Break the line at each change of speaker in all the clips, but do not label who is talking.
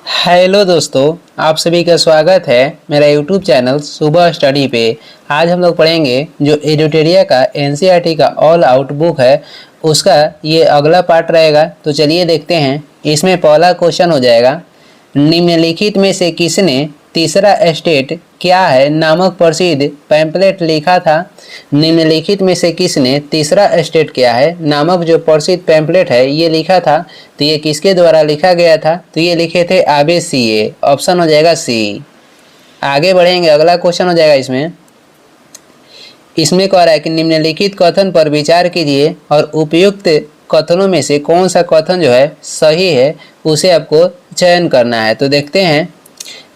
Hello दोस्तों, आप सभी का स्वागत है मेरा यूट्यूब चैनल सुबह स्टडी पे। आज हम लोग पढ़ेंगे जो एडिटोरिया का एनसीईआरटी का ऑल आउट बुक है उसका ये अगला पार्ट रहेगा। तो चलिए देखते हैं। इसमें पहला क्वेश्चन हो जाएगा, निम्नलिखित में से किसने तीसरा स्टेट क्या है नामक प्रसिद्ध पैम्पलेट लिखा था। निम्नलिखित में से किसने तीसरा स्टेट क्या है नामक जो प्रसिद्ध पैम्पलेट है ये लिखा था। तो ये किसके द्वारा लिखा गया था? तो ये लिखे थे आबे सीए। ऑप्शन हो जाएगा सी। आगे बढ़ेंगे, अगला क्वेश्चन हो जाएगा। इसमें कह रहा है कि निम्नलिखित कथन पर विचार कीजिए और उपयुक्त कथनों में से कौन सा कथन जो है सही है उसे आपको चयन करना है। तो देखते हैं।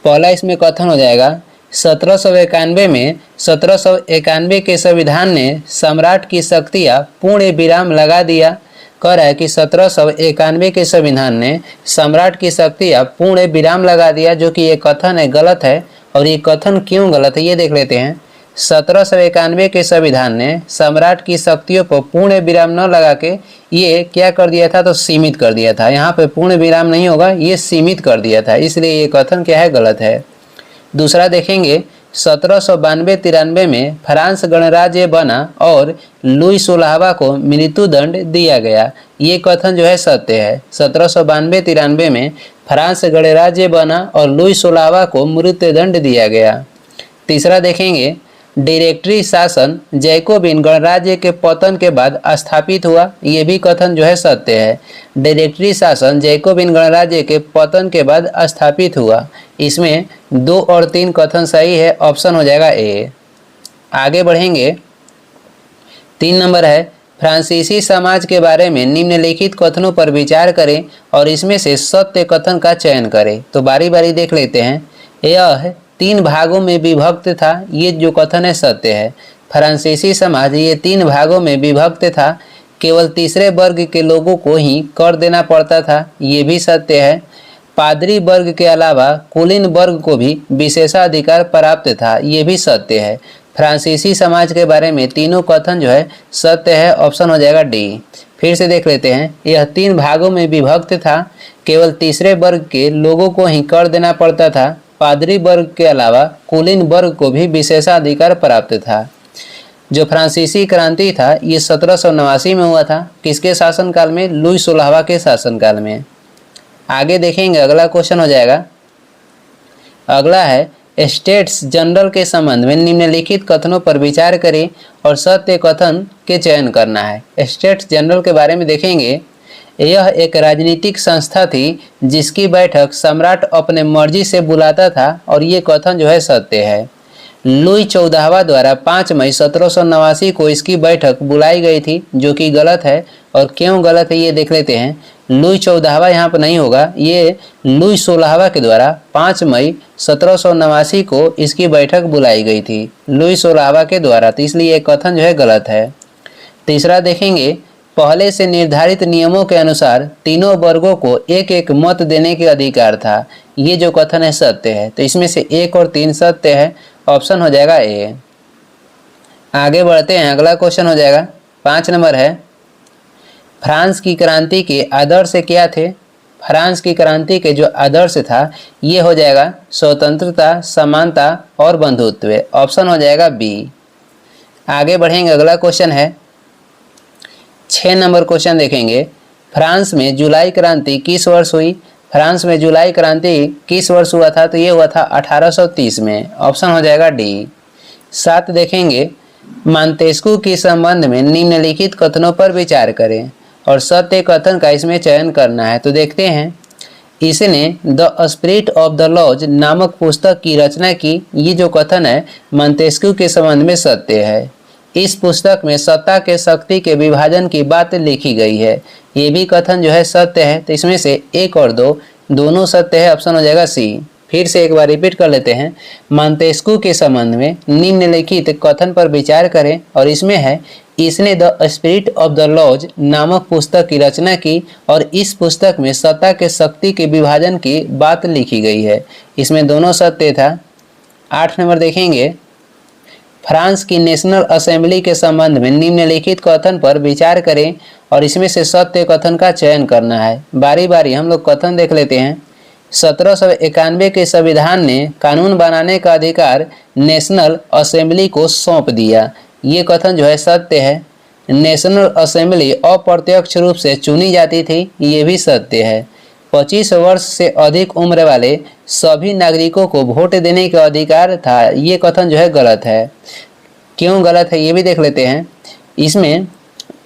पहला इसमें कथन हो जाएगा, 1791 के संविधान ने सम्राट की शक्तियाँ पूर्ण विराम लगा दिया। कह रहा है कि 1791 के संविधान ने सम्राट की शक्तियाँ पूर्ण विराम लगा दिया, जो कि ये कथन है गलत है। और ये कथन क्यों गलत है ये देख लेते हैं। 1791 के संविधान ने सम्राट की शक्तियों पर पूर्ण विराम न लगा के ये क्या कर दिया था? तो सीमित कर दिया था। यहाँ पे पूर्ण विराम नहीं होगा, ये सीमित कर दिया था, इसलिए ये कथन क्या है? गलत है। दूसरा देखेंगे, 1792-93 में फ्रांस गणराज्य बना और लुई 16वां को मृत्युदंड दिया गया। ये कथन जो है सत्य है। 1792-93 में फ्रांस गणराज्य बना और लुई 16वां को मृत्युदंड दिया गया। तीसरा देखेंगे, डायरेक्टरी शासन जैकोबिन गणराज्य के पतन के बाद स्थापित हुआ। ये भी कथन जो है सत्य है। डायरेक्टरी शासन जैकोबिन गणराज्य के पतन के बाद स्थापित हुआ। इसमें 2 और 3 कथन सही है। ऑप्शन हो जाएगा ए। आगे बढ़ेंगे। 3 नंबर है, फ्रांसीसी समाज के बारे में निम्नलिखित कथनों पर विचार करें और इसमें से सत्य कथन का चयन करें। तो बारी बारी देख लेते हैं। यह 3 भागों में विभक्त था। ये जो कथन है सत्य है। फ्रांसीसी समाज ये 3 भागों में विभक्त था। केवल तीसरे वर्ग के लोगों को ही कर देना पड़ता था। ये भी सत्य है। पादरी वर्ग के अलावा कुलीन वर्ग को भी विशेषाधिकार प्राप्त था। ये भी सत्य है। फ्रांसीसी समाज के बारे में तीनों कथन जो है सत्य है। ऑप्शन हो जाएगा डी। फिर से देख लेते हैं। यह 3 भागों में विभक्त था। केवल तीसरे वर्ग के लोगों को ही कर देना पड़ता था। पादरी वर्ग के अलावा कुलीन वर्ग को भी विशेषाधिकार प्राप्त था। जो फ्रांसीसी क्रांति था ये 1789 में हुआ था। किसके शासनकाल में? लुई 16वां के शासनकाल में। आगे देखेंगे, अगला क्वेश्चन हो जाएगा। अगला है, स्टेट्स जनरल के संबंध में निम्नलिखित कथनों पर विचार करें और सत्य कथन के चयन करना है। स्टेट्स जनरल के बारे में देखेंगे। यह एक राजनीतिक संस्था थी जिसकी बैठक सम्राट अपने मर्जी से बुलाता था और ये कथन जो है सत्य है। लुई 14वां द्वारा 5 मई 1789 को इसकी बैठक बुलाई गई थी, जो कि गलत है। और क्यों गलत है ये देख लेते हैं। लुई 14वां यहाँ पर नहीं होगा, ये लुई 16वां के द्वारा 5 मई 1789 को इसकी बैठक बुलाई गई थी, लुई 16वां के द्वारा। तो इसलिए ये कथन जो है गलत है। तीसरा देखेंगे, पहले से निर्धारित नियमों के अनुसार तीनों वर्गों को एक एक मत देने के अधिकार था। ये जो कथन है सत्य है। तो इसमें से 1 और 3 सत्य है। ऑप्शन हो जाएगा ए। आगे बढ़ते हैं, अगला क्वेश्चन हो जाएगा। 5 नंबर है, फ्रांस की क्रांति के आदर्श क्या थे? फ्रांस की क्रांति के जो आदर्श था ये हो जाएगा स्वतंत्रता, समानता और बंधुत्व। ऑप्शन हो जाएगा बी। आगे बढ़ेंगे, अगला क्वेश्चन है 6 नंबर क्वेश्चन देखेंगे। फ्रांस में जुलाई क्रांति किस वर्ष हुई? फ्रांस में जुलाई क्रांति किस वर्ष हुआ था? तो ये हुआ था 1830 में। ऑप्शन हो जाएगा डी। 7 देखेंगे, मांतेस्कू के संबंध में निम्नलिखित कथनों पर विचार करें और सत्य कथन का इसमें चयन करना है। तो देखते हैं। इसने the spirit of the laws नामक पुस्तक की रचना की। ये जो कथन है मांतेस्कू के संबंध में सत्य है। इस पुस्तक में सत्ता के शक्ति के विभाजन की बात लिखी गई है। ये भी कथन जो है सत्य है। तो इसमें से 1 और 2 दोनों सत्य है। ऑप्शन हो जाएगा सी। फिर से एक बार रिपीट कर लेते हैं। मांतेस्कू के संबंध में निम्नलिखित कथन पर विचार करें और इसमें है, इसने the spirit of the laws नामक पुस्तक की रचना की और इस पुस्तक में सत्ता के शक्ति के विभाजन की बात लिखी गई है। इसमें दोनों सत्य था। 8 नंबर देखेंगे, फ्रांस की नेशनल असेंबली के संबंध में निम्नलिखित कथन पर विचार करें और इसमें से सत्य कथन का चयन करना है। बारी बारी हम लोग कथन देख लेते हैं। 1791 के संविधान ने कानून बनाने का अधिकार नेशनल असेंबली को सौंप दिया। ये कथन जो है सत्य है। नेशनल असेंबली अप्रत्यक्ष रूप से चुनी जाती थी, ये भी सत्य है। 25 वर्ष से अधिक उम्र वाले सभी नागरिकों को वोट देने का अधिकार था, ये कथन जो है गलत है। क्यों गलत है ये भी देख लेते हैं।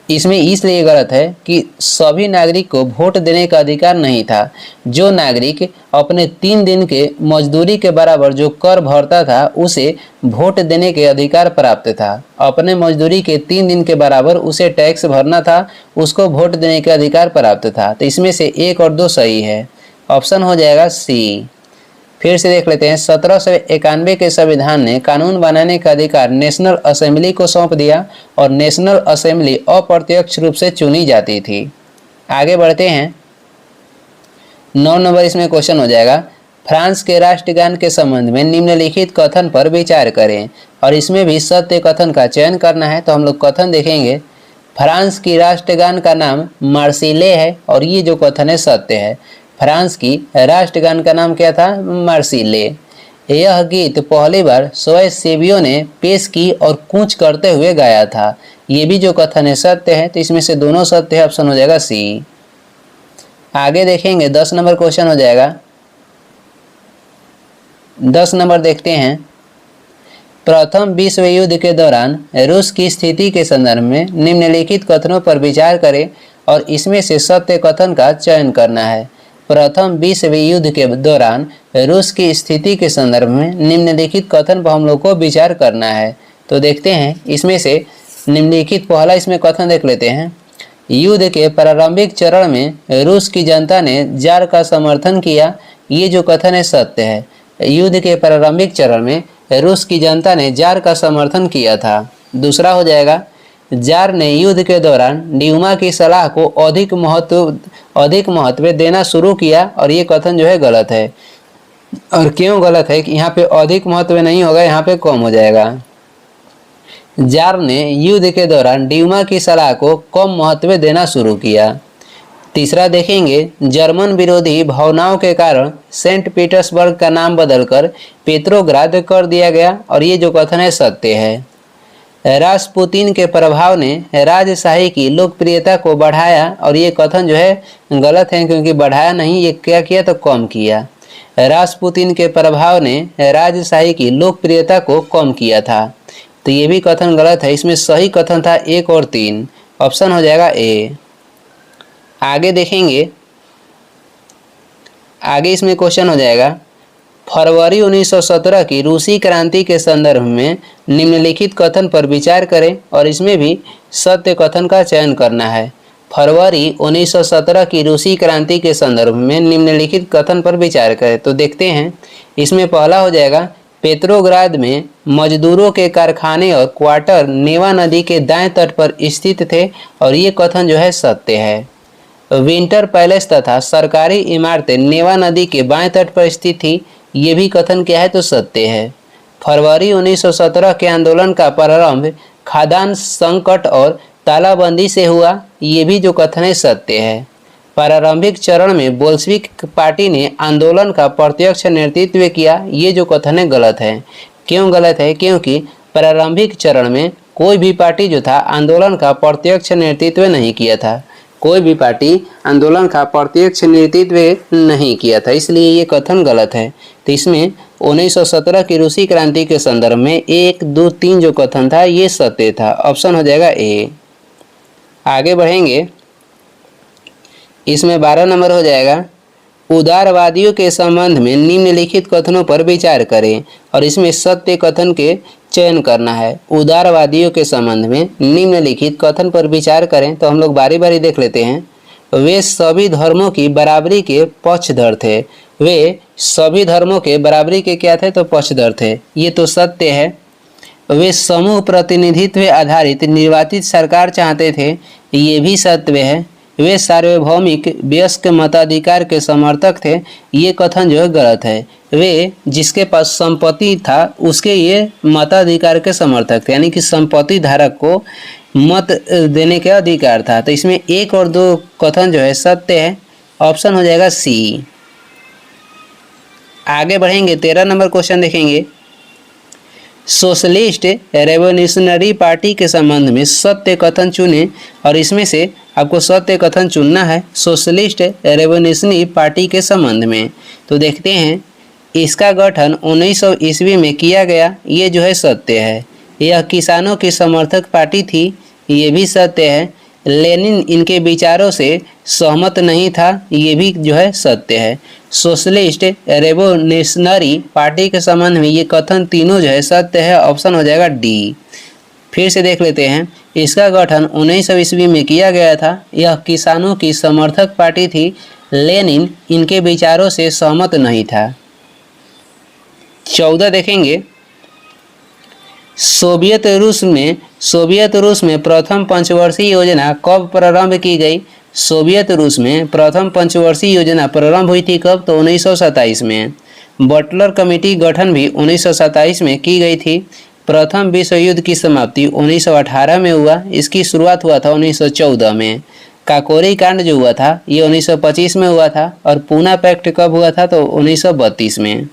इसमें इसलिए गलत है कि सभी नागरिक को वोट देने का अधिकार नहीं था। जो नागरिक अपने 3 दिन के मजदूरी के बराबर जो कर भरता था उसे वोट देने के अधिकार प्राप्त था। अपने मजदूरी के 3 दिन के बराबर उसे टैक्स भरना था, उसको वोट देने के अधिकार प्राप्त था। तो इसमें से 1 और 2 सही है। ऑप्शन हो जाएगा सी। फिर से देख लेते हैं। 1791 के संविधान ने कानून बनाने का अधिकार नेशनल असेंबली को सौंप दिया और नेशनल असेंबली अप्रत्यक्ष रूप से चुनी जाती थी। आगे बढ़ते हैं। 9 नंबर इसमें क्वेश्चन हो जाएगा। फ्रांस के राष्ट्रगान के संबंध में निम्नलिखित कथन पर विचार करें, और इसमें भी सत्य कथन का चयन करना है। तो हम लोग कथन देखेंगे। फ्रांस की राष्ट्रगान का नाम मार्सिले है, और ये जो कथन है सत्य है। फ्रांस की राष्ट्रगान का नाम क्या था? मार्सिले। यह गीत पहली बार स्वयंसेवियों ने पेश की और कूच करते हुए गाया था। ये भी जो कथन है सत्य है। तो इसमें से दोनों सत्य है। ऑप्शन हो जाएगा सी। आगे देखेंगे। 10 नंबर क्वेश्चन हो जाएगा। 10 नंबर देखते हैं। प्रथम विश्व युद्ध के दौरान रूस की स्थिति के संदर्भ में निम्नलिखित कथनों पर विचार करें और इसमें से सत्य कथन का चयन करना है। प्रथम विश्व युद्ध के दौरान रूस की स्थिति के संदर्भ में निम्नलिखित कथन पर हम लोग को विचार करना है। तो देखते हैं इसमें से निम्नलिखित पहला इसमें कथन देख लेते हैं। युद्ध के प्रारंभिक चरण में रूस की जनता ने जार का समर्थन किया। ये जो कथन है सत्य है। युद्ध के प्रारंभिक चरण में रूस की जनता ने जार का समर्थन किया था। दूसरा हो जाएगा। जार ने युद्ध के दौरान ड्यूमा की सलाह को अधिक महत्व देना शुरू किया, और ये कथन जो है गलत है। और क्यों गलत है कि यहाँ पे अधिक महत्व नहीं होगा, यहाँ पे कम हो जाएगा। जार ने युद्ध के दौरान ड्यूमा की सलाह को कम महत्व देना शुरू किया। तीसरा देखेंगे। जर्मन विरोधी भावनाओं के कारण सेंट पीटर्सबर्ग का नाम बदलकर पेट्रोग्राद कर दिया गया, और ये जो कथन है सत्य है। रासपुतिन के प्रभाव ने राजशाही की लोकप्रियता को बढ़ाया, और ये कथन जो है गलत है, क्योंकि बढ़ाया नहीं, ये क्या किया तो कम किया। रासपुतिन के प्रभाव ने राजशाही की लोकप्रियता को कम किया था। तो ये भी कथन गलत है। इसमें सही कथन था 1 और 3। ऑप्शन हो जाएगा ए। आगे देखेंगे। आगे इसमें क्वेश्चन हो जाएगा। फरवरी 1917 की रूसी क्रांति के संदर्भ में निम्नलिखित कथन पर विचार करें, और इसमें भी सत्य कथन का चयन करना है। फरवरी 1917 की रूसी क्रांति के संदर्भ में निम्नलिखित कथन पर विचार करें। तो देखते हैं। इसमें पहला हो जाएगा। पेट्रोग्राद में मजदूरों के कारखाने और क्वार्टर नेवा नदी के दाएं तट पर स्थित थे, और ये कथन जो है सत्य है। विंटर पैलेस तथा सरकारी इमारतें नेवा नदी के बाएं तट पर स्थित थी। ये भी कथन क्या है तो सत्य है। फरवरी 1917 के आंदोलन का प्रारंभ खाद्यान्न संकट और तालाबंदी से हुआ। ये भी जो कथन है सत्य है। प्रारंभिक चरण में बोल्शेविक पार्टी ने आंदोलन का प्रत्यक्ष नेतृत्व किया। ये जो कथन है गलत है। क्यों गलत है? क्योंकि प्रारंभिक चरण में कोई भी पार्टी जो था आंदोलन का प्रत्यक्ष नेतृत्व नहीं किया था। कोई भी पार्टी आंदोलन का प्रत्यक्ष नेतृत्व नहीं किया था, इसलिए ये कथन गलत है। तो इसमें 1917 की रूसी क्रांति के संदर्भ में 1, 2, 3 जो कथन था ये सत्य था। ऑप्शन हो जाएगा ए। आगे बढ़ेंगे। इसमें 12 नंबर हो जाएगा। उदारवादियों के संबंध में निम्नलिखित कथनों पर विचार करें, और इसमें सत्य कथन के चयन करना है। उदारवादियों के संबंध में निम्नलिखित कथन पर विचार करें। तो हम लोग बारी बारी देख लेते हैं। वे सभी धर्मों की बराबरी के पक्षधर थे। वे सभी धर्मों के बराबरी के क्या थे तो पक्षधर थे। ये तो सत्य है। वे समूह प्रतिनिधित्व आधारित निर्वाचित सरकार चाहते थे। ये भी सत्य है। वे सार्वभौमिक वयस्क मताधिकार के समर्थक थे। ये कथन जो है गलत है। वे जिसके पास संपत्ति था उसके ये मताधिकार के समर्थक थे, यानी कि संपत्ति धारक को मत देने का अधिकार था। तो इसमें 1 और 2 कथन जो है सत्य है। ऑप्शन हो जाएगा सी। आगे बढ़ेंगे 13 नंबर क्वेश्चन देखेंगे। सोशलिस्ट रेवोल्यूशनरी पार्टी के संबंध में सत्य कथन चुने, और इसमें से आपको सत्य कथन चुनना है सोशलिस्ट रेवोल्यूशनरी पार्टी के संबंध में। तो देखते हैं, इसका गठन 1900 ईस्वी में किया गया, ये जो है सत्य है। यह किसानों की समर्थक पार्टी थी, ये भी सत्य है। लेनिन इनके विचारों से सहमत नहीं था, ये भी जो है सत्य है। सोशलिस्ट रेवोल्यूशनरी पार्टी के संबंध में ये कथन तीनों जो है सत्य है, ऑप्शन हो जाएगा डी। फिर से देख लेते हैं, इसका गठन 1900 ईस्वी में किया गया था, यह किसानों की समर्थक पार्टी थी, लेनिन इनके विचारों से सहमत नहीं था। 14 देखेंगे, सोवियत रूस में प्रथम पंचवर्षीय योजना कब प्रारंभ की गई? सोवियत रूस में प्रथम पंचवर्षीय योजना प्रारंभ हुई थी कब? तो 1927 में। बटलर कमेटी गठन भी 1927 में की गई थी। प्रथम विश्व युद्ध की समाप्ति 1918 में हुआ, इसकी शुरुआत हुआ था 1914 में। काकोरी कांड जो हुआ था ये 1925 में हुआ था, और पूना पैक्ट कब हुआ था? तो 1932 में।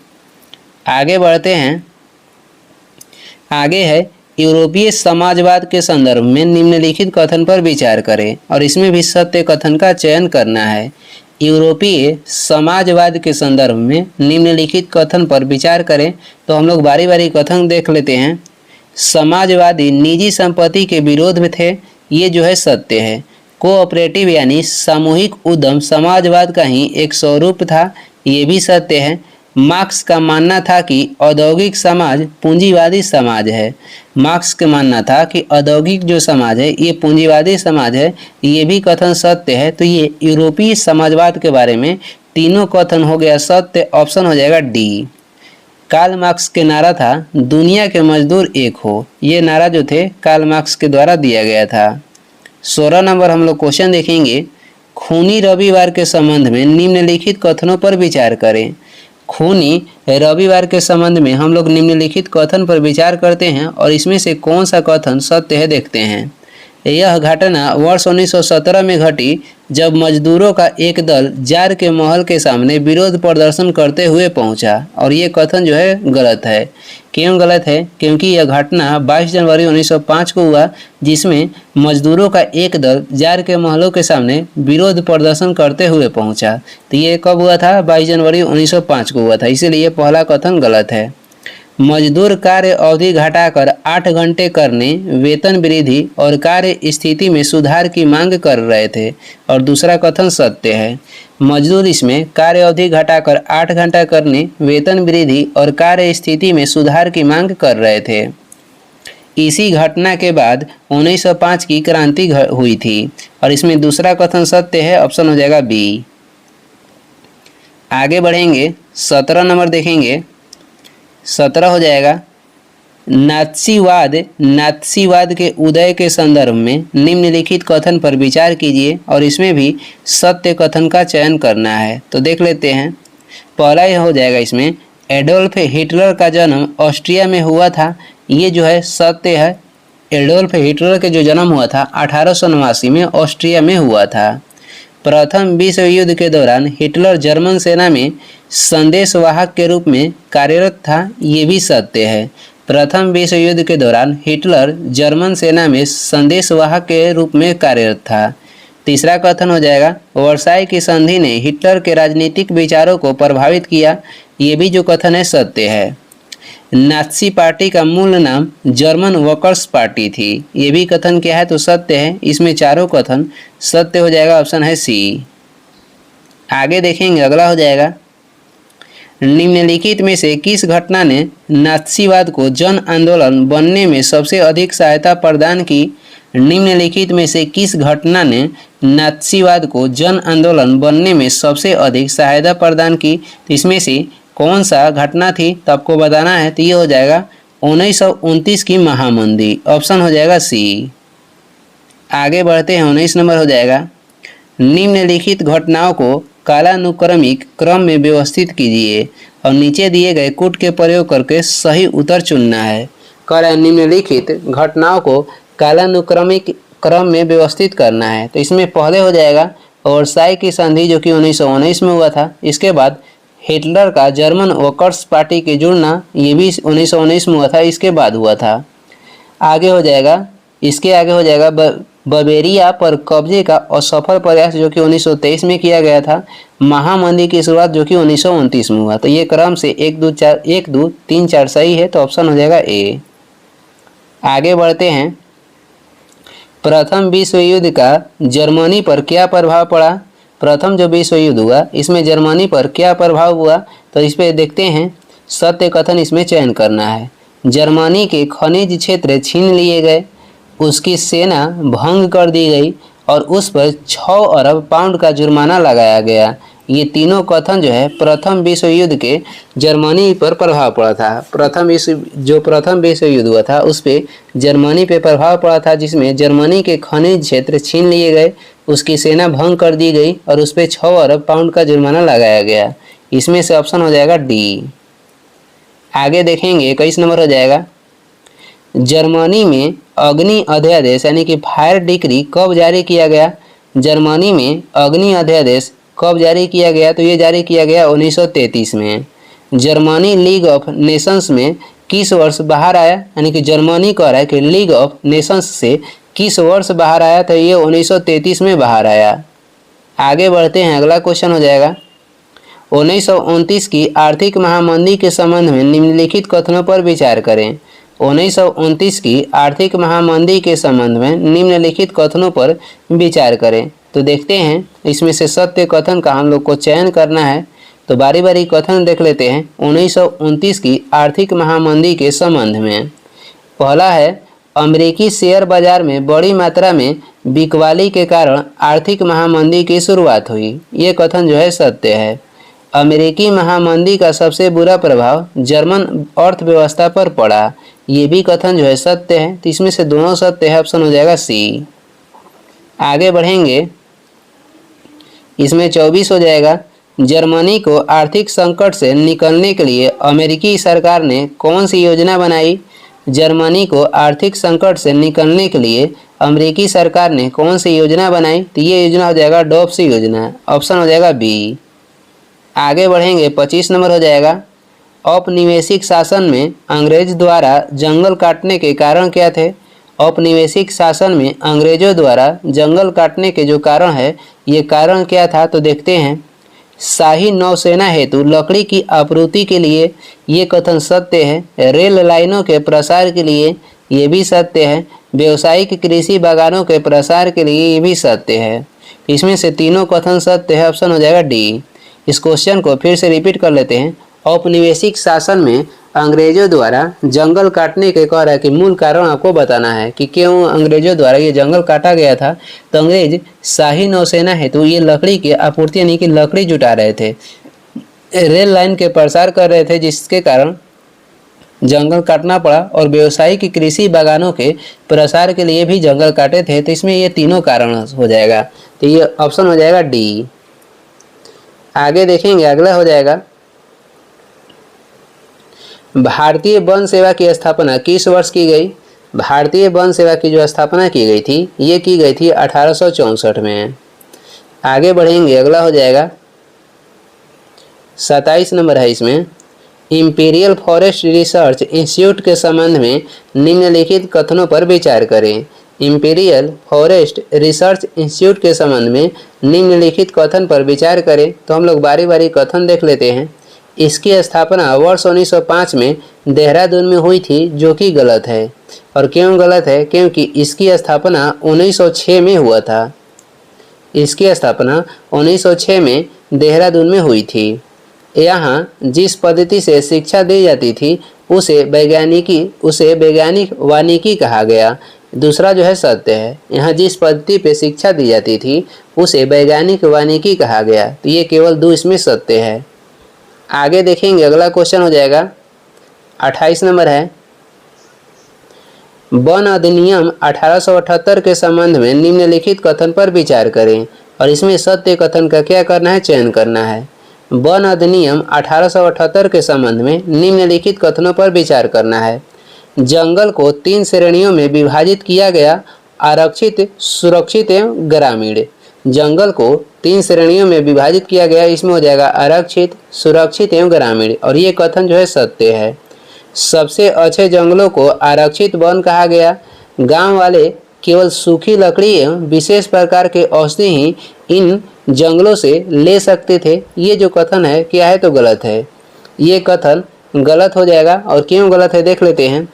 आगे बढ़ते हैं, आगे है यूरोपीय समाजवाद के संदर्भ में निम्नलिखित कथन पर विचार करें, और इसमें भी सत्य कथन का चयन करना है। यूरोपीय समाजवाद के संदर्भ में निम्नलिखित कथन पर विचार करें, तो हम लोग बारी बारी कथन देख लेते हैं। समाजवादी निजी संपत्ति के विरोध में थे, ये जो है सत्य है। कोऑपरेटिव यानी सामूहिक उद्यम समाजवाद का ही एक स्वरूप था, ये भी सत्य है। मार्क्स का मानना था कि औद्योगिक समाज पूंजीवादी समाज है। मार्क्स का मानना था कि औद्योगिक जो समाज है ये पूंजीवादी समाज है, ये भी कथन सत्य है। तो ये यूरोपीय समाजवाद के बारे में तीनों कथन हो गया सत्य, ऑप्शन हो जाएगा डी। कार्ल मार्क्स के नारा था दुनिया के मजदूर एक हो, ये नारा जो थे कार्ल मार्क्स के द्वारा दिया गया था। 16 नंबर हम लोग क्वेश्चन देखेंगे, खूनी रविवार के संबंध में निम्नलिखित कथनों पर विचार करें। खूनी रविवार के संबंध में हम लोग निम्नलिखित कथन पर विचार करते हैं, और इसमें से कौन सा कथन सत्य है देखते हैं। यह घटना वर्ष 1917 में घटी, जब मजदूरों का एक दल जार के महल के सामने विरोध प्रदर्शन करते हुए पहुंचा, और ये कथन जो है गलत है। क्यों गलत है? क्योंकि यह घटना 22 जनवरी 1905 को हुआ, जिसमें मजदूरों का एक दल जार के महलों के सामने विरोध प्रदर्शन करते हुए पहुंचा। तो ये कब हुआ था? 22 जनवरी 1905 को हुआ था, इसीलिए पहला कथन गलत है। मजदूर कार्य अवधि घटाकर 8 घंटे करने, वेतन वृद्धि और कार्य स्थिति में सुधार की मांग कर रहे थे, और दूसरा कथन सत्य है। मजदूर इसमें कार्य अवधि घटाकर 8 घंटा करने, वेतन वृद्धि और कार्य स्थिति में सुधार की मांग कर रहे थे। इसी घटना के बाद 1905 की क्रांति हुई थी, और इसमें दूसरा कथन सत्य है, ऑप्शन हो जाएगा बी। आगे बढ़ेंगे, 17 नंबर देखेंगे। 17 हो जाएगा, नात्सीवाद के उदय के संदर्भ में निम्नलिखित कथन पर विचार कीजिए, और इसमें भी सत्य कथन का चयन करना है। तो देख लेते हैं, पहला यह हो जाएगा इसमें, एडोल्फ हिटलर का जन्म ऑस्ट्रिया में हुआ था, ये जो है सत्य है। एडोल्फ हिटलर के जो जन्म हुआ था 1889 में ऑस्ट्रिया में हुआ था। प्रथम विश्व युद्ध के दौरान हिटलर जर्मन सेना में संदेशवाहक के रूप में कार्यरत था, ये भी सत्य है। प्रथम विश्व युद्ध के दौरान हिटलर जर्मन सेना में संदेशवाहक के रूप में कार्यरत था। तीसरा कथन हो जाएगा, वर्साई की संधि ने हिटलर के राजनीतिक विचारों को प्रभावित किया, ये भी जो कथन है सत्य है। नात्सी पार्टी का मूल नाम जर्मन वर्कर्स पार्टी थी, ये भी कथन क्या है? तो सत्य है। इसमें चारों कथन सत्य हो जाएगा, ऑप्शन है सी। आगे देखेंगे, अगला हो जाएगा, निम्नलिखित में से किस घटना ने नात्सीवाद को जन आंदोलन बनने में सबसे अधिक सहायता प्रदान की? निम्नलिखित में से किस घटना ने नात्सीवाद को जन आंदोलन बनने में सबसे अधिक सहायता प्रदान की? तो इसमें से कौन सा घटना थी तो आपको बताना है। तो ये हो जाएगा 1929 की महामंदी, ऑप्शन हो जाएगा सी। आगे बढ़ते हैं, 19 नंबर हो जाएगा, निम्नलिखित घटनाओं को कालानुक्रमिक क्रम में व्यवस्थित कीजिए, और नीचे दिए गए कूट के प्रयोग करके सही उत्तर चुनना है। निम्नलिखित घटनाओं को कालानुक्रमिक क्रम में व्यवस्थित करना है। तो इसमें पहले हो जाएगा वर्साई की संधि, जो कि 1919 में हुआ था। इसके बाद हिटलर का जर्मन वर्कर्स पार्टी के जुड़ना, ये भी 1919 में हुआ था, इसके बाद हुआ था। आगे हो जाएगा, इसके आगे हो जाएगा बवेरिया पर कब्जे का असफल प्रयास जो कि 1923 में किया गया था। महामंदी की शुरुआत जो कि 1929 में हुआ। तो ये क्रम से 1 2 4 1 2 3 4 सही है, तो ऑप्शन हो जाएगा ए। आगे बढ़ते हैं। प्रथम विश्व युद्ध का जर्मनी पर क्या प्रभाव पड़ा? प्रथम जो विश्व युद्ध हुआ इसमें जर्मनी पर क्या प्रभाव हुआ? तो इस पर देखते हैं। सत्य कथन इसमें चयन करना है। जर्मनी के खनिज क्षेत्र छीन लिए गए, उसकी सेना भंग कर दी गई और उस पर 6 अरब पाउंड का जुर्माना लगाया गया। ये तीनों कथन जो है प्रथम विश्व युद्ध के जर्मनी पर प्रभाव पड़ा था। प्रथम विश्व युद्ध हुआ था उस पर जर्मनी पे प्रभाव पड़ा था, जिसमें जर्मनी के खनिज क्षेत्र छीन लिए गए, उसकी सेना भंग कर दी गई और उस पर 6 अरब पाउंड का जुर्माना लगाया गया। इसमें से ऑप्शन हो जाएगा डी। आगे देखेंगे 21 नंबर हो जाएगा। जर्मनी में अग्नि अध्यादेश यानी कि फायर डिक्री कब जारी किया गया? जर्मनी में अग्नि अध्यादेश कब जारी किया गया? तो ये जारी किया गया 1933 में। जर्मनी लीग ऑफ नेशंस में किस वर्ष बाहर आया? यानी कि जर्मनी कह रहा है कि लीग ऑफ नेशंस से किस वर्ष बाहर आया? तो ये 1933 में बाहर आया। आगे बढ़ते हैं, अगला क्वेश्चन हो जाएगा। 1929 की आर्थिक महामंदी के संबंध में निम्नलिखित कथनों पर विचार करें। 1929 की आर्थिक महामंदी के संबंध में निम्नलिखित कथनों पर विचार करें। तो देखते हैं, इसमें से सत्य कथन का हम लोग को चयन करना है। तो बारी बारी कथन देख लेते हैं। 1929 की आर्थिक महामंदी के संबंध में पहला है, अमेरिकी शेयर बाजार में बड़ी मात्रा में बिकवाली के कारण आर्थिक महामंदी की शुरुआत हुई। ये कथन जो है सत्य है। अमेरिकी महामंदी का सबसे बुरा प्रभाव जर्मन अर्थव्यवस्था पर पड़ा। ये भी कथन जो है सत्य है। तो इसमें से दोनों सत्य है, ऑप्शन हो जाएगा सी। आगे बढ़ेंगे, इसमें 24 हो जाएगा। जर्मनी को आर्थिक संकट से निकलने के लिए अमेरिकी सरकार ने कौन सी योजना बनाई? जर्मनी को आर्थिक संकट से निकलने के लिए अमेरिकी सरकार ने कौन सी योजना बनाई? तो ये योजना हो जाएगा डॉब्स योजना, ऑप्शन हो जाएगा बी। आगे बढ़ेंगे, 25 नंबर हो जाएगा। औपनिवेशिक शासन में अंग्रेज द्वारा जंगल काटने के कारण क्या थे? औपनिवेशिक शासन में अंग्रेजों द्वारा जंगल काटने के जो कारण है, ये कारण क्या था? तो देखते हैं। शाही नौसेना हेतु लकड़ी की आपूर्ति के लिए, ये कथन सत्य है। रेल लाइनों के प्रसार के लिए, ये भी सत्य है। व्यावसायिक कृषि बागानों के प्रसार के लिए, ये भी सत्य है। इसमें से तीनों कथन सत्य है, ऑप्शन हो जाएगा डी। इस क्वेश्चन को फिर से रिपीट कर लेते हैं। औपनिवेशिक शासन में अंग्रेजों द्वारा जंगल काटने के कह रहा है कि मूल कारण आपको बताना है कि क्यों अंग्रेजों द्वारा ये जंगल काटा गया था। तो अंग्रेज शाही नौसेना हेतु ये लकड़ी की आपूर्ति यानी कि लकड़ी जुटा रहे थे, रेल लाइन के प्रसार कर रहे थे, जिसके कारण जंगल काटना पड़ा, और व्यावसायिक कृषि बागानों के प्रसार के लिए भी जंगल काटे थे। तो इसमें ये तीनों कारण हो जाएगा। तो ये ऑप्शन हो जाएगा डी। आगे देखेंगे, अगला हो जाएगा। भारतीय वन सेवा की स्थापना किस वर्ष की गई? भारतीय वन सेवा की जो स्थापना की गई थी, ये की गई थी 1864 में। आगे बढ़ेंगे, अगला हो जाएगा 27 नंबर है। इसमें इंपीरियल फॉरेस्ट रिसर्च इंस्टीट्यूट के संबंध में निम्नलिखित कथनों पर विचार करें। इंपीरियल फॉरेस्ट रिसर्च इंस्टीट्यूट के संबंध में निम्नलिखित कथन पर विचार करें। तो हम लोग बारी बारी कथन देख लेते हैं। इसकी स्थापना वर्ष 1905 में देहरादून में हुई थी, जो कि गलत है। और क्यों गलत है? क्योंकि इसकी स्थापना 1906 में हुआ था। इसकी स्थापना 1906 में देहरादून में हुई थी। यहाँ जिस पद्धति से शिक्षा दी जाती थी उसे वैज्ञानिक वानिकी कहा गया। दूसरा जो है सत्य है। यहाँ जिस पद्धति पे शिक्षा दी जाती थी उसे वैज्ञानिक वानिकी कहा गया। तो ये केवल 2 इसमें सत्य है। आगे देखेंगे, अगला क्वेश्चन हो जाएगा 28 नंबर है। वन अधिनियम 1878 के संबंध में निम्नलिखित कथन पर विचार करें। और इसमें सत्य कथन का क्या करना है? चयन करना है। वन अधिनियम 1878 के संबंध में निम्नलिखित कथनों पर विचार करना है। जंगल को 3 श्रेणियों में विभाजित किया गया, आरक्षित, सुरक्षित एवं ग्रामीण। जंगल को 3 श्रेणियों में विभाजित किया गया। इसमें हो जाएगा आरक्षित, सुरक्षित एवं ग्रामीण, और ये कथन जो है सत्य है। सबसे अच्छे जंगलों को आरक्षित वन कहा गया। गांव वाले केवल सूखी लकड़ी एवं विशेष प्रकार के औषधि ही इन जंगलों से ले सकते थे। ये जो कथन है क्या है तो गलत है, ये कथन गलत हो जाएगा। और क्यों गलत है देख लेते हैं।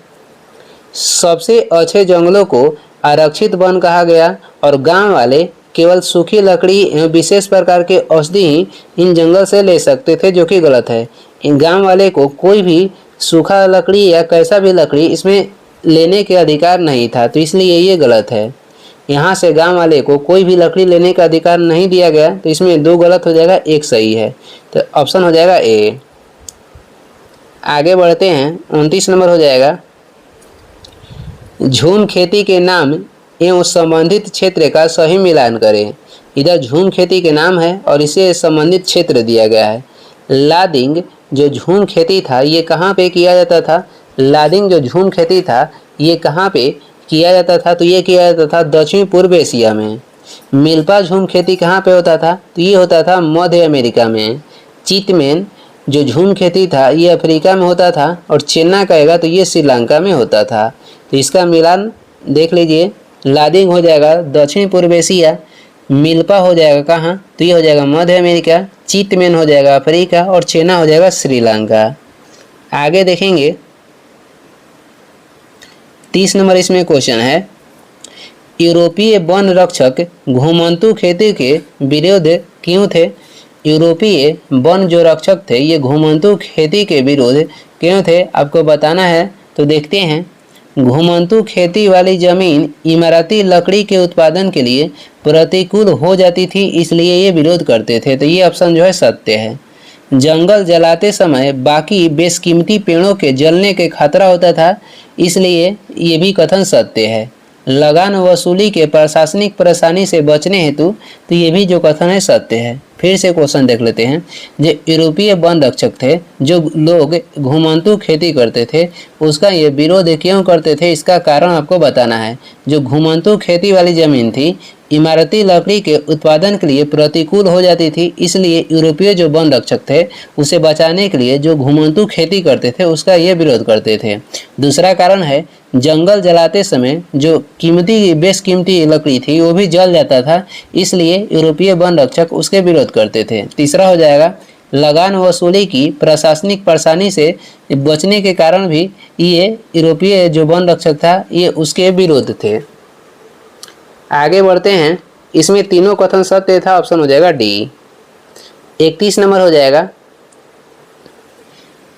सबसे अच्छे जंगलों को आरक्षित वन कहा गया और गांव वाले केवल सूखी लकड़ी एवं विशेष प्रकार के औषधि ही इन जंगल से ले सकते थे, जो कि गलत है। इन गांव वाले को कोई भी सूखा लकड़ी या कैसा भी लकड़ी इसमें लेने के अधिकार नहीं था, तो इसलिए ये गलत है। यहाँ से गांव वाले को कोई भी लकड़ी लेने का अधिकार नहीं दिया गया, तो इसमें 2 गलत हो जाएगा, 1 सही है, तो ऑप्शन हो जाएगा ए। आगे बढ़ते हैं, 29 नंबर हो जाएगा। झूम खेती के नाम एवं संबंधित क्षेत्र का सही मिलान करें। इधर झूम खेती के नाम है और इसे संबंधित क्षेत्र दिया गया है। लादिंग जो झूम खेती था ये कहाँ पे किया जाता था? लादिंग जो झूम खेती था ये कहाँ पे किया जाता था? तो ये किया जाता था दक्षिण पूर्व एशिया में। मिल्पा झूम खेती कहाँ पे होता था? तो ये होता था मध्य अमेरिका में। चितमेन जो झूम खेती था ये अफ्रीका में होता था और चेन्ना कहेगा तो ये श्रीलंका में होता था। तो इसका मिलान देख लीजिए, लादिंग हो जाएगा दक्षिण पूर्व एशिया, मिल्पा हो जाएगा कहाँ? तो ये हो जाएगा मध्य अमेरिका, चितमेन हो जाएगा अफ्रीका और चेन्ना हो जाएगा श्रीलंका। आगे देखेंगे 30 नंबर इसमें क्वेश्चन है, यूरोपीय वन रक्षक घुमंतू खेती के विरोध क्यों थे? यूरोपीय वन जो रक्षक थे ये घुमंतू खेती के विरोध क्यों थे आपको बताना है। तो देखते हैं, घुमंतू खेती वाली जमीन इमारती लकड़ी के उत्पादन के लिए प्रतिकूल हो जाती थी, इसलिए ये विरोध करते थे। तो ये ऑप्शन जो है सत्य है। जंगल जलाते समय बाकी बेशकीमती पेड़ों के जलने के खतरा होता था, इसलिए ये भी कथन सत्य है। लगान वसूली के प्रशासनिक परेशानी से बचने हेतु तो ये भी जो कथन है सत्य है। फिर से क्वेश्चन देख लेते हैं, जो यूरोपीय वन रक्षक थे, जो लोग घुमंतू खेती करते थे, उसका ये विरोध क्यों करते थे, इसका कारण आपको बताना है। जो घुमंतू खेती वाली जमीन थी इमारती लकड़ी के उत्पादन के लिए प्रतिकूल हो जाती थी, इसलिए यूरोपीय जो वन रक्षक थे उसे बचाने के लिए जो घुमंतू खेती करते थे उसका ये विरोध करते थे। दूसरा कारण है, जंगल जलाते समय जो बेशकीमती लकड़ी थी वो भी जल जाता था, इसलिए यूरोपीय वन रक्षक उसके विरोध करते थे। तीसरा हो जाएगा, लगान वसूली की प्रशासनिक परेशानी से बचने के कारण भी ये यूरोपीय जो वन रक्षक था ये उसके विरोध थे। आगे बढ़ते हैं, इसमें तीनों कथन सत्य था, ऑप्शन हो जाएगा डी। 31 नंबर हो जाएगा,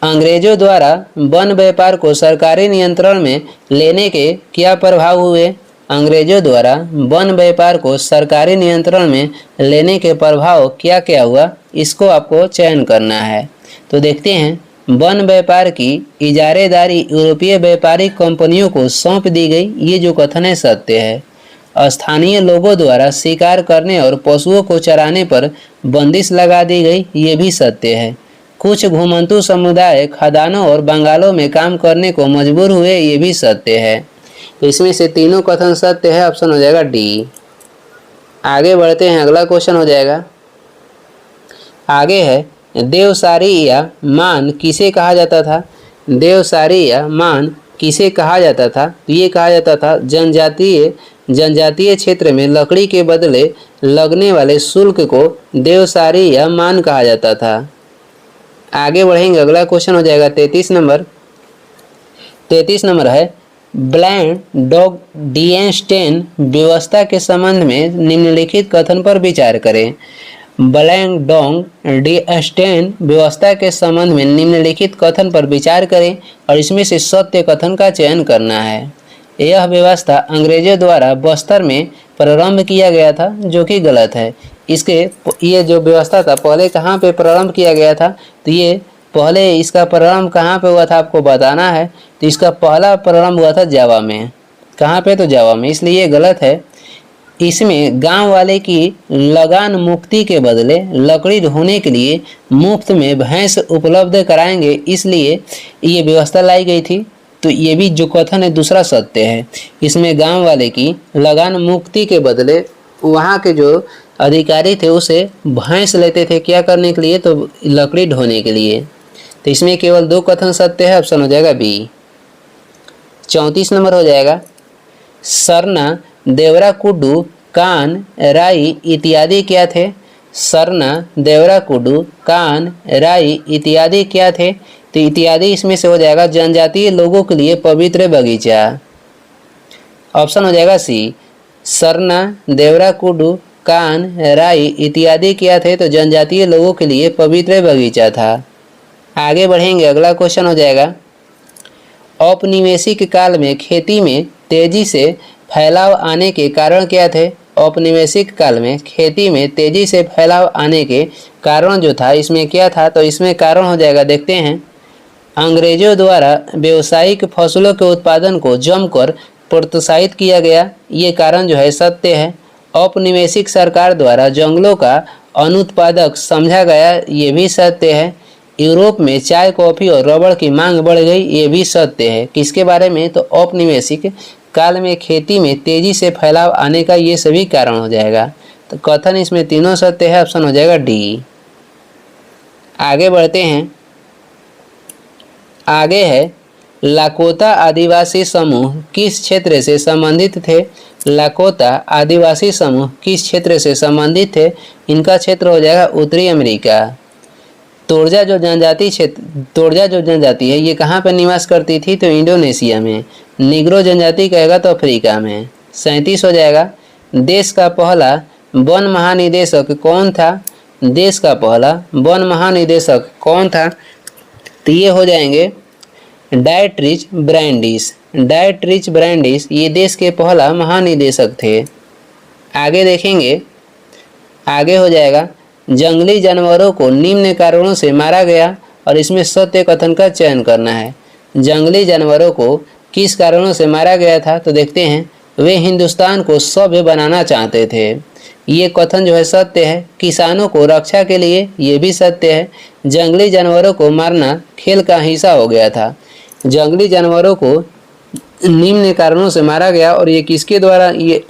अंग्रेजों द्वारा वन व्यापार को सरकारी नियंत्रण में लेने के क्या प्रभाव हुए? अंग्रेजों द्वारा वन व्यापार को सरकारी नियंत्रण में लेने के प्रभाव क्या क्या हुआ, इसको आपको चयन करना है। तो देखते हैं, वन व्यापार की इजारेदारी यूरोपीय व्यापारिक कंपनियों को सौंप दी गई, ये जो कथन है सत्य है। स्थानीय लोगों द्वारा शिकार करने और पशुओं को चराने पर बंदिश लगा दी गई, ये भी सत्य है। कुछ घुमंतू समुदाय खदानों और बंगालों में काम करने को मजबूर हुए, ये भी सत्य है। तो इसमें से तीनों कथन सत्य है, ऑप्शन हो जाएगा डी। आगे बढ़ते हैं, अगला क्वेश्चन हो जाएगा, आगे है, देवसारी या मान किसे कहा जाता था? देवसारी या मान किसे कहा जाता था? तो ये कहा जाता था जनजातीय क्षेत्र में लकड़ी के बदले लगने वाले शुल्क को देवसारी या मान कहा जाता था। आगे बढ़ेंगे, अगला क्वेश्चन हो जाएगा 33 नंबर। 33 नंबर है, ब्लैंड डॉग डिएस्टेन व्यवस्था के संबंध में निम्नलिखित कथन पर विचार करें। ब्लैंक डॉग डिएस्टेन व्यवस्था के संबंध में निम्नलिखित कथन पर विचार करें और इसमें से सत्य कथन का चयन करना है। यह व्यवस्था अंग्रेजों द्वारा बस्तर में प्रारंभ किया गया था, जो कि गलत है। ये जो व्यवस्था था पहले कहाँ पे प्रारंभ किया गया था? तो ये पहले इसका प्रारंभ कहाँ पे हुआ था आपको बताना है। तो इसका पहला प्रारंभ हुआ था जावा में। कहाँ पे? तो जावा में, इसलिए ये गलत है। इसमें गांव वाले की लगान मुक्ति के बदले लकड़ी ढोने के लिए मुफ्त में भैंस उपलब्ध कराएंगे, इसलिए ये व्यवस्था लाई गई थी। तो ये भी जो कथन है दूसरा सत्य है। इसमें गांव वाले की लगान मुक्ति के बदले वहाँ के जो अधिकारी थे उसे भैंस लेते थे क्या करने के लिए, तो लकड़ी ढोने के लिए। तो इसमें केवल 2 कथन सत्य है, ऑप्शन हो जाएगा बी। 34 नंबर हो जाएगा, सरना, देवराकुडु, कान, राई इत्यादि क्या थे। सरना, देवराकुडु, कान, राई इत्यादि क्या थे। तो इत्यादि इसमें से हो जाएगा जनजातीय लोगों के लिए पवित्र बगीचा, ऑप्शन हो जाएगा सी। सरना, देवराकुडु, कान, राई इत्यादि क्या थे, तो जनजातीय लोगों के लिए पवित्र बगीचा था। आगे बढ़ेंगे, अगला क्वेश्चन हो जाएगा, औपनिवेशिक काल में खेती में तेजी से फैलाव आने के कारण क्या थे। औपनिवेशिक काल में खेती में तेजी से फैलाव आने के कारण जो था इसमें क्या था, तो इसमें कारण हो जाएगा, देखते हैं, अंग्रेजों द्वारा व्यावसायिक फसलों के उत्पादन को जमकर प्रोत्साहित किया गया, ये कारण जो है सत्य है। औपनिवेशिक सरकार द्वारा जंगलों का अनुत्पादक समझा गया, ये भी सत्य है। यूरोप में चाय, कॉफ़ी और रबड़ की मांग बढ़ गई, ये भी सत्य है। किसके बारे में, तो औपनिवेशिक काल में खेती में तेजी से फैलाव आने का ये सभी कारण हो जाएगा। तो कथन इसमें तीनों सत्य है, ऑप्शन हो जाएगा डी। आगे बढ़ते हैं, आगे है, लाकोता आदिवासी समूह किस क्षेत्र से संबंधित थे। लाकोता आदिवासी समूह किस क्षेत्र से संबंधित थे, इनका क्षेत्र हो जाएगा उत्तरी अमेरिका। तोड़जा जो जनजाति है ये कहाँ पर निवास करती थी, तो इंडोनेशिया में। निग्रो जनजाति कहेगा तो अफ्रीका में। 37 हो जाएगा, देश का पहला वन महानिदेशक कौन था। देश का पहला वन महानिदेशक कौन था, तो ये हो जाएंगे डायट्रिच ब्रैंडिस। डायट्रिच ब्रैंडिस ये देश के पहला महानिदेशक थे। आगे देखेंगे, आगे हो जाएगा, जंगली जानवरों को निम्न कारणों से मारा गया, और इसमें सत्य कथन का चयन करना है। जंगली जानवरों को किस कारणों से मारा गया था, तो देखते हैं, वे हिंदुस्तान को सभ्य बनाना चाहते थे, ये कथन जो है सत्य है। किसानों को रक्षा के लिए, ये भी सत्य है। जंगली जानवरों को मारना खेल का हिस्सा हो गया था। जंगली जानवरों को निम्न कारणों से मारा गया, और ये किसके द्वारा ये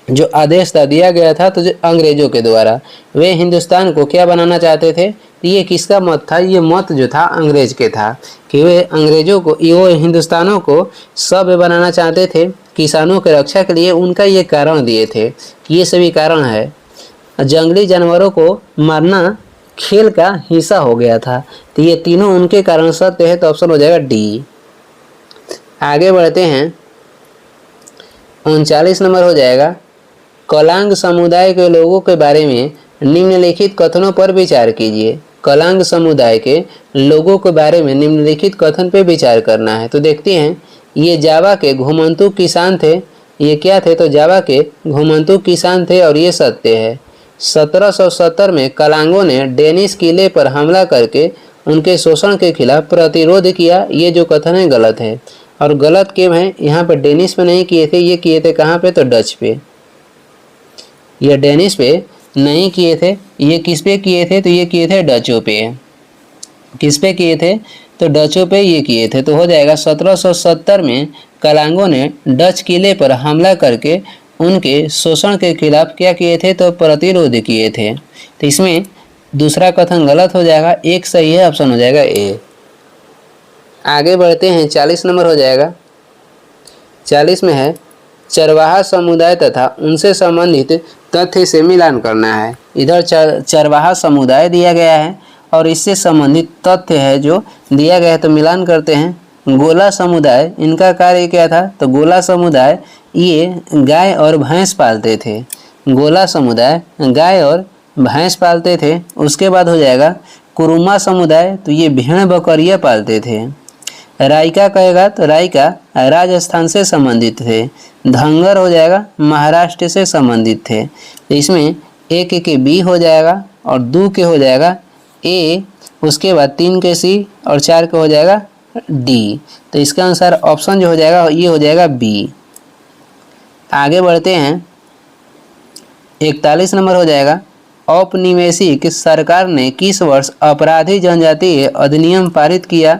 जो आदेश था दिया गया था, तो जो अंग्रेजों के द्वारा। वे हिंदुस्तान को क्या बनाना चाहते थे, ये किसका मत था, ये मत जो था अंग्रेज के था, कि वे अंग्रेजों को, वो हिंदुस्तानों को सभ्य बनाना चाहते थे, किसानों की रक्षा के लिए उनका ये कारण दिए थे। ये सभी कारण है। जंगली जानवरों को मारना खेल का हिस्सा हो गया था, तो ये तीनों उनके कारण सत्य है, तो ऑप्शन हो जाएगा डी। आगे बढ़ते हैं, 39 नंबर हो जाएगा, कलांग समुदाय के लोगों के बारे में निम्नलिखित कथनों पर विचार कीजिए। कलांग समुदाय के लोगों के बारे में निम्नलिखित कथन पर विचार करना है। तो देखते हैं, ये जावा के घुमंतु किसान थे। ये क्या थे, तो जावा के घुमंतु किसान थे, और ये सत्य है। 1770 में कलांगों ने डेनिस किले पर हमला करके उनके शोषण के खिलाफ प्रतिरोध किया, ये जो कथन है गलत है। और गलत क्यों है, यहाँ पर डेनिस पे नहीं किए थे, ये किए थे कहाँ पे, तो डच पे। ये डेनिस पे नहीं किए थे, ये किस पे किए थे, तो ये किए थे डचों पे। किस पे किए थे, तो डचों पे ये किए थे। तो हो जाएगा 1770 में कलांगों ने डच किले पर हमला करके उनके शोषण के खिलाफ क्या किए थे, तो प्रतिरोध किए थे। तो इसमें दूसरा कथन गलत हो जाएगा, एक सही है, ऑप्शन हो जाएगा ए। आगे बढ़ते हैं, 40 नंबर हो जाएगा। 40 में है, चरवाहा समुदाय तथा उनसे संबंधित तथ्य से मिलान करना है। इधर चरवाहा समुदाय दिया गया है और इससे संबंधित तथ्य है जो दिया गया है, तो मिलान करते हैं। गोला समुदाय, इनका कार्य क्या था, तो गोला समुदाय ये गाय और भैंस पालते थे। गोला समुदाय गाय और भैंस पालते थे। उसके बाद हो जाएगा कुरुमा समुदाय, तो ये भेड़ बकरियाँ पालते थे। राइका कहेगा तो राइका राजस्थान से संबंधित थे। धंगर हो जाएगा महाराष्ट्र से संबंधित थे। तो इसमें एक के बी हो जाएगा और 2 के हो जाएगा ए, उसके बाद 3 के सी और 4 के हो जाएगा डी। तो इसका अनुसार ऑप्शन जो हो जाएगा ये हो जाएगा बी। आगे बढ़ते हैं, 41 नंबर हो जाएगा। औपनिवेशिक सरकार ने किस वर्ष अपराधी जनजातीय अधिनियम पारित किया।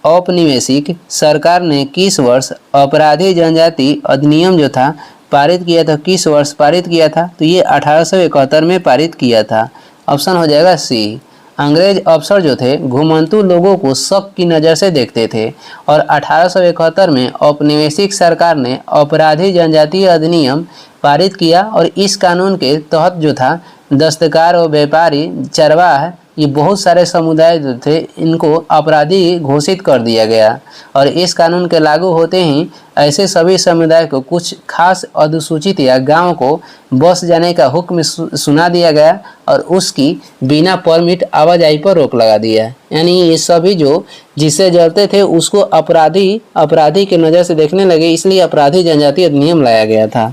औपनिवेशिक सरकार ने किस वर्ष अपराधी जनजाति अधिनियम जो था पारित किया था, किस वर्ष पारित किया था? तो ये 1871 में पारित किया था। ऑप्शन हो जाएगा सी। अंग्रेज अफसर जो थे घुमंतु लोगों को शक की नज़र से देखते थे और 1871 में औपनिवेशिक सरकार ने अपराधी जनजातीय अधिनियम पारित किया और इस कानून के तहत जो था दस्तकार और व्यापारी चरवाह ये बहुत सारे समुदाय जो थे इनको अपराधी घोषित कर दिया गया और इस कानून के लागू होते ही ऐसे सभी समुदाय को कुछ खास अनुसूचित या गांव को बस जाने का हुक्म सुना दिया गया और उसकी बिना परमिट आवाजाही पर रोक लगा दिया। यानी ये सभी जो जिससे जलते थे उसको अपराधी की नज़र से देखने लगे, इसलिए अपराधी जनजातीय अधिनियम लाया गया था।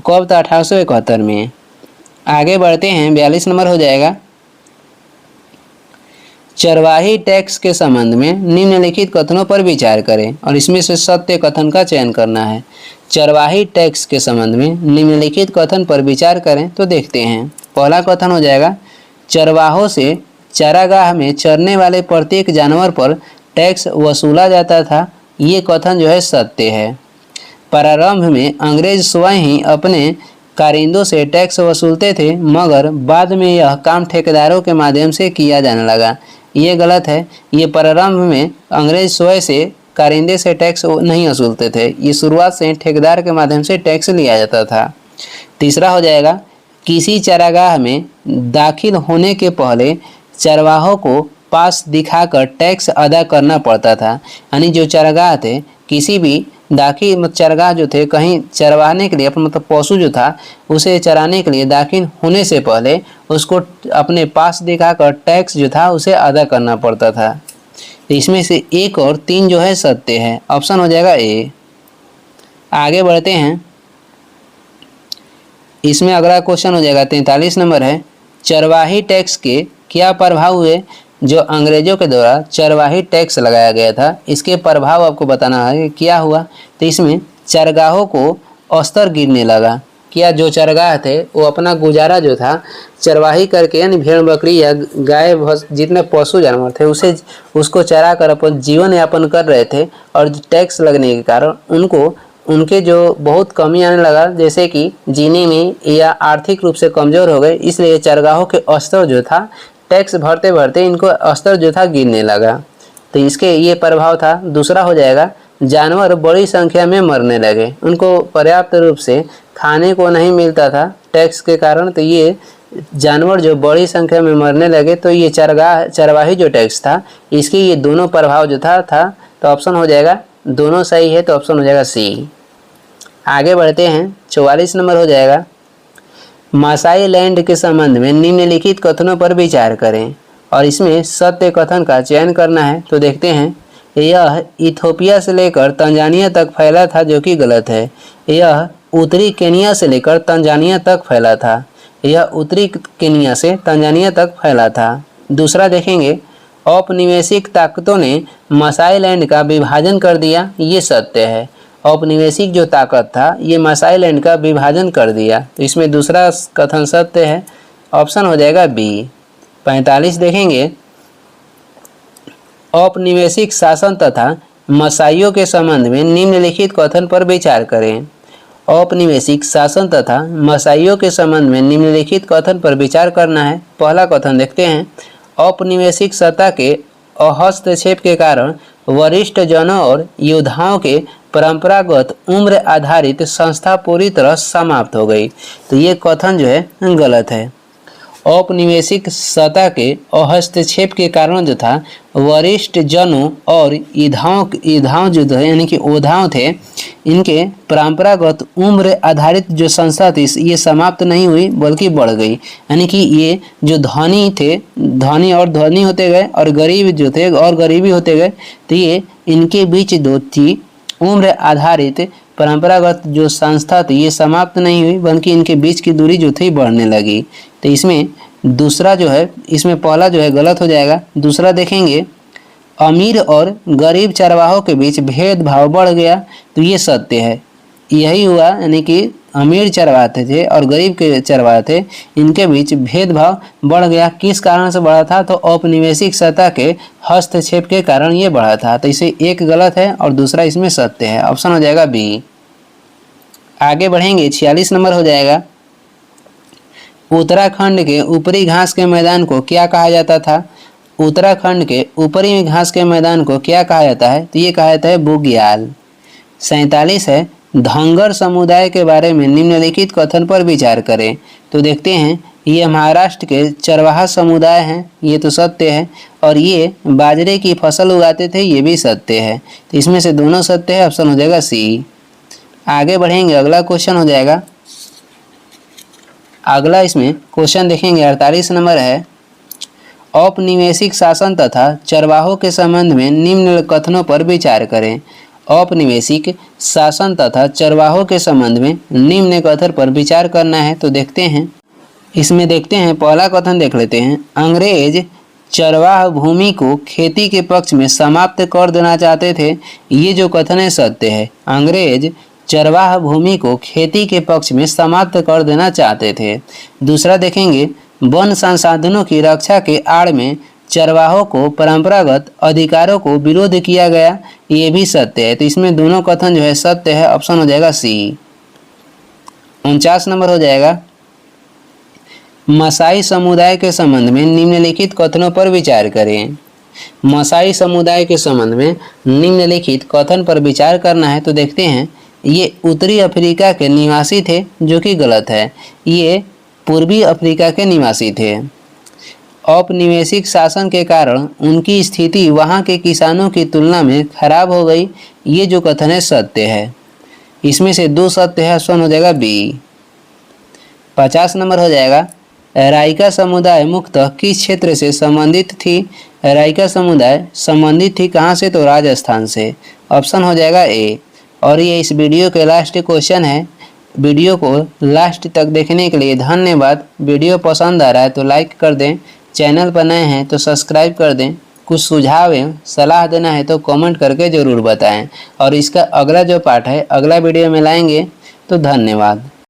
कब था? 1871 में। आगे बढ़ते हैं, 42 नंबर हो जाएगा। चरवाही टैक्स के संबंध में निम्नलिखित कथनों पर विचार करें और इसमें से सत्य कथन का चयन करना है। चरवाही टैक्स के संबंध में निम्नलिखित कथन पर विचार करें तो देखते हैं। पहला कथन हो जाएगा, चरवाहों से चारागाह में चरने वाले प्रत्येक जानवर पर टैक्स वसूला जाता था। ये कथन जो है सत्य है। प्रारंभ में अंग्रेज स्वयं ही अपने कारिंदों से टैक्स वसूलते थे, मगर बाद में यह काम ठेकेदारों के माध्यम से किया जाने लगा। ये गलत है। ये प्रारंभ में अंग्रेज स्वयं से कारिंदे से टैक्स नहीं वसूलते थे, ये शुरुआत से ठेकेदार के माध्यम से टैक्स लिया जाता था। तीसरा हो जाएगा, किसी चारागाह में दाखिल होने के पहले चरवाहों को पास दिखाकर टैक्स अदा करना पड़ता था। यानी जो चारागाह थे, किसी भी दाखिल चरगाह जो थे कहीं चरवाने के लिए मतलब पशु जो था उसे चराने के लिए दाखिल होने से पहले उसको अपने पास दिखाकर टैक्स जो था उसे अदा करना पड़ता था। इसमें से 1 और 3 जो है सत्य है। ऑप्शन हो जाएगा ए। आगे बढ़ते हैं, इसमें अगला क्वेश्चन हो जाएगा 43 नंबर है, चरवाही टैक्स के क्या प्रभाव हुए? जो अंग्रेजों के द्वारा चरवाही टैक्स लगाया गया था इसके प्रभाव आपको बताना है कि क्या हुआ। तो इसमें चरगाहों को स्तर गिरने लगा। क्या जो चरगाह थे वो अपना गुजारा जो था चरवाही करके यानी भेड़ बकरी या गाय जितने पशु जानवर थे उसको चरा कर अपन जीवन यापन कर रहे थे और टैक्स लगने के कारण उनके जो बहुत कमी आने लगा, जैसे कि जीने में या आर्थिक रूप से कमज़ोर हो गए, इसलिए चरगाहों के स्तर जो था टैक्स भरते भरते इनको स्तर जो था गिरने लगा। तो इसके ये प्रभाव था। दूसरा हो जाएगा, जानवर बड़ी संख्या में मरने लगे, उनको पर्याप्त रूप से खाने को नहीं मिलता था टैक्स के कारण। तो ये जानवर जो बड़ी संख्या में मरने लगे, तो ये चरवाही जो टैक्स था इसके ये दोनों प्रभाव जो था तो ऑप्शन हो जाएगा दोनों सही है, तो ऑप्शन हो जाएगा सी। आगे बढ़ते हैं, 44 नंबर हो जाएगा, मासाई लैंड के संबंध में निम्नलिखित कथनों पर विचार करें और इसमें सत्य कथन का चयन करना है। तो देखते हैं, यह इथोपिया से लेकर तंजानिया तक फैला था, जो कि गलत है। यह उत्तरी केनिया से लेकर तंजानिया तक फैला था। यह उत्तरी केनिया से तंजानिया तक फैला था। दूसरा देखेंगे, औपनिवेशिक ताकतों ने मासाई लैंड का विभाजन कर दिया। ये सत्य है। औपनिवेशिक जो ताकत था ये मासाई लैंड का विभाजन कर दिया। तो इसमें दूसरा कथन सत्य है। ऑप्शन हो जाएगा बी। 45 देखेंगे, औपनिवेशिक शासन तथा मसाइयों के संबंध में निम्नलिखित कथन पर विचार करें। औपनिवेशिक शासन तथा मसाइयों के संबंध में निम्नलिखित कथन पर विचार करना है। पहला कथन देखते हैं, औपनिवेशिक सत्ता के हस्तक्षेप के कारण वरिष्ठ जनों और योद्धाओं के परंपरागत उम्र आधारित संस्था पूरी तरह समाप्त हो गई। तो ये कथन जो है गलत है। औपनिवेशिक सत्ता के हस्तक्षेप के कारण जो था वरिष्ठ जनों और योद्धाओं जो थे यानी कि योद्धाओं थे, इनके परंपरागत उम्र आधारित जो संस्था थी ये समाप्त नहीं हुई बल्कि बढ़ गई। यानी कि ये जो धनी थे धनी और धनी होते गए और गरीब जो थे और गरीबी होते गए। तो ये इनके बीच जो थी उम्र आधारित परंपरागत जो संस्था थी ये समाप्त नहीं हुई बल्कि इनके बीच की दूरी जो थी बढ़ने लगी। तो इसमें दूसरा जो है, इसमें पहला जो है गलत हो जाएगा। दूसरा देखेंगे, अमीर और गरीब चरवाहों के बीच भेदभाव बढ़ गया। तो ये सत्य है। यही हुआ, यानी कि अमीर चरवाहे थे और गरीब के चरवाहे थे, इनके बीच भेदभाव बढ़ गया। किस कारण से बढ़ा था? तो औपनिवेशिक सत्ता के हस्तक्षेप के कारण ये बढ़ा था। तो इसे एक गलत है और दूसरा इसमें सत्य है। ऑप्शन हो जाएगा बी। आगे बढ़ेंगे 46 नंबर हो जाएगा, उत्तराखंड के ऊपरी घास के मैदान को क्या कहा जाता था? उत्तराखंड के ऊपरी घास के मैदान को क्या कहा जाता है? तो ये कहा जाता है बुग्याल। 47 है, धंगर समुदाय के बारे में निम्नलिखित कथन पर विचार करें। तो देखते हैं, ये महाराष्ट्र के चरवाहा समुदाय हैं, ये तो सत्य है, और ये बाजरे की फसल उगाते थे, ये भी सत्य है। तो इसमें से दोनों सत्य है, ऑप्शन हो जाएगा सी। आगे बढ़ेंगे, अगला क्वेश्चन हो जाएगा, अगला इसमें क्वेश्चन देखेंगे 48 नंबर है, औपनिवेशिक शासन तथा चरवाहों के संबंध में निम्न कथनों पर विचार करें। औपनिवेशिक शासन तथा चरवाहों के संबंध में निम्न कथन पर विचार करना है। तो देखते हैं, इसमें देखते हैं, पहला कथन देख लेते हैं, अंग्रेज चरवाह भूमि को खेती के पक्ष में समाप्त कर देना चाहते थे, ये जो कथन है सत्य है। अंग्रेज चरवाह भूमि को खेती के पक्ष में समाप्त कर देना चाहते थे। दूसरा देखेंगे, वन संसाधनों की रक्षा के आड़ में चरवाहों को परंपरागत अधिकारों को विरोध किया गया, ये भी सत्य है। तो इसमें दोनों कथन जो है सत्य है, ऑप्शन हो जाएगा सी। 49 नंबर हो जाएगा, मसाई समुदाय के संबंध में निम्नलिखित कथनों पर विचार करें। मसाई समुदाय के संबंध में निम्नलिखित कथन पर विचार करना है। तो देखते हैं, ये उत्तरी अफ्रीका के निवासी थे, जो कि गलत है, ये पूर्वी अफ्रीका के निवासी थे। औपनिवेशिक शासन के कारण उनकी स्थिति वहाँ के किसानों की तुलना में खराब हो गई, ये जो कथन है सत्य है। इसमें से दो सत्य है, ऑप्शन हो जाएगा बी। 50 नंबर हो जाएगा, राइका समुदाय मुख्यतः किस क्षेत्र से संबंधित थी? राइका समुदाय संबंधित थी कहाँ से? तो राजस्थान से, ऑप्शन हो जाएगा ए। और ये इस वीडियो के लास्ट क्वेश्चन है। वीडियो को लास्ट तक देखने के लिए धन्यवाद। वीडियो पसंद आ रहा है तो लाइक कर दें, चैनल पर नए हैं तो सब्सक्राइब कर दें। कुछ सुझाव एवं सलाह देना है तो कमेंट करके ज़रूर बताएं। और इसका अगला जो पार्ट है अगला वीडियो में लाएंगे। तो धन्यवाद।